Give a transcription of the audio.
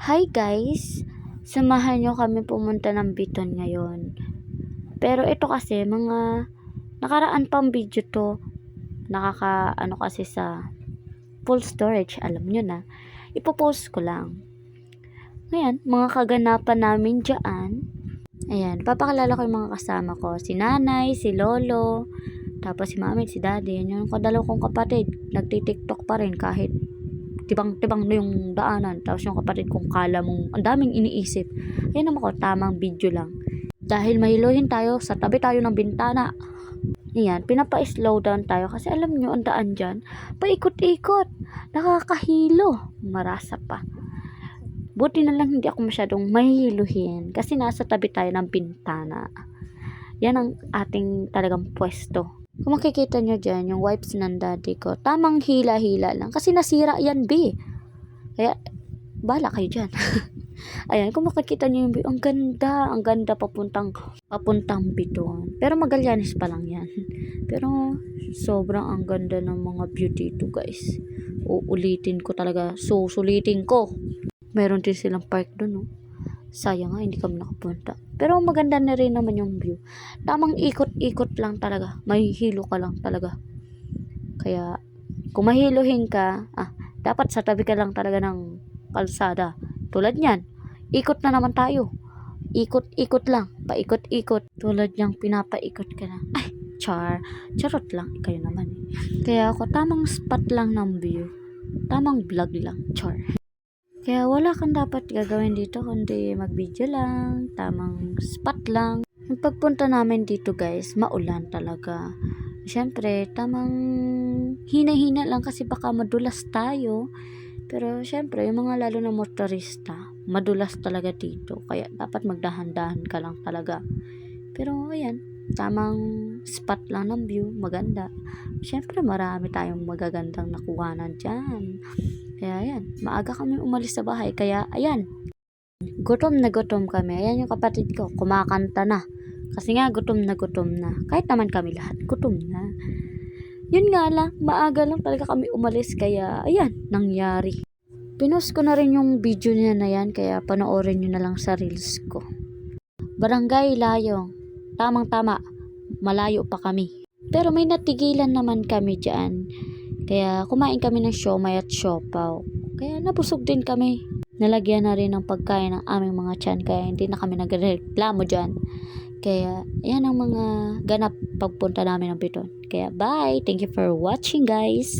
Hi guys! Samahan nyo kami pumunta ng Biton ngayon. Pero ito kasi, mga nakaraan pang video to. Nakaka, kasi sa full storage, alam nyo na. Ipopost ko lang. Ngayon, mga kaganapan namin dyan. Ayan, papakilala ko yung mga kasama ko. Si nanay, si lolo, tapos si mami, si daddy. Yan yung kadalaw kong kapatid. Nagtitiktok pa rin kahit tibang-tibang na yung daanan. Tapos yung kapatid kong kala mong ang daming iniisip. Ayun naman ko, tamang video lang. Dahil mahiluhin tayo, sa tabi tayo ng bintana. Ayan, pinapa-slow down tayo kasi alam nyo, ang daan dyan, paikot-ikot. Nakakahilo. Marasa pa. Buti na lang hindi ako masyadong mahihiluhin kasi nasa tabi tayo ng bintana. Yan ang ating talagang pwesto. Kung makikita nyo dyan, yung wipes ng daddy ko, tamang hila-hila lang. Kasi nasira yan, B. Kaya, bala kayo dyan. Ayan, kung makikita nyo yung ang ganda papuntang Biton. Pero Magallanes pa lang yan. Pero, sobrang ang ganda ng mga view dito, guys. Uulitin ko talaga. Susulitin ko. Meron din silang park doon, no? Sayang nga, hindi kami nakapunta. Pero maganda na rin naman yung view. Tamang ikot-ikot lang talaga. Mahihilo ka lang talaga. Kaya, kung mahiluhin ka, dapat sa tabi ka lang talaga ng kalsada. Tulad niyan, ikot na naman tayo. Ikot-ikot lang. Paikot-ikot. Tulad niyang pinapaikot ka na. Ay, charot lang. Kayo naman eh. Kaya ako, tamang spot lang ng view. Tamang vlog lang. Kaya wala kang dapat gagawin dito kundi mag-video lang, tamang spot lang. Yung pagpunta namin dito guys, maulan talaga. Siyempre, tamang hina-hina lang kasi baka madulas tayo. Pero siyempre, yung mga lalo na motorista, madulas talaga dito. Kaya dapat magdahan-dahan ka lang talaga. Pero ayan, tamang spot lang ng view, maganda. Siyempre, marami tayong magagandang nakuhanan dyan. Kaya ayan, maaga kami umalis sa bahay. Kaya ayan, gutom na gutom kami. Ayan yung kapatid ko, kumakanta na. Kasi nga, gutom na gutom na. Kahit naman kami lahat, gutom na. Yun nga lang, maaga lang talaga kami umalis. Kaya ayan, nangyari. Pinost ko na rin yung video niya na yan. Kaya panoorin nyo na lang sa reels ko. Barangay Layong. Tamang-tama, malayo pa kami. Pero may natigilan naman kami dyan. Kaya kumain kami ng siomay at siopaw. Kaya nabusog din kami. Nalagyan na rin ng pagkain ng aming mga tiyan. Kaya hindi na kami nagreklamo dyan. Kaya yan ang mga ganap pagpunta namin ng Biton. Kaya bye! Thank you for watching guys!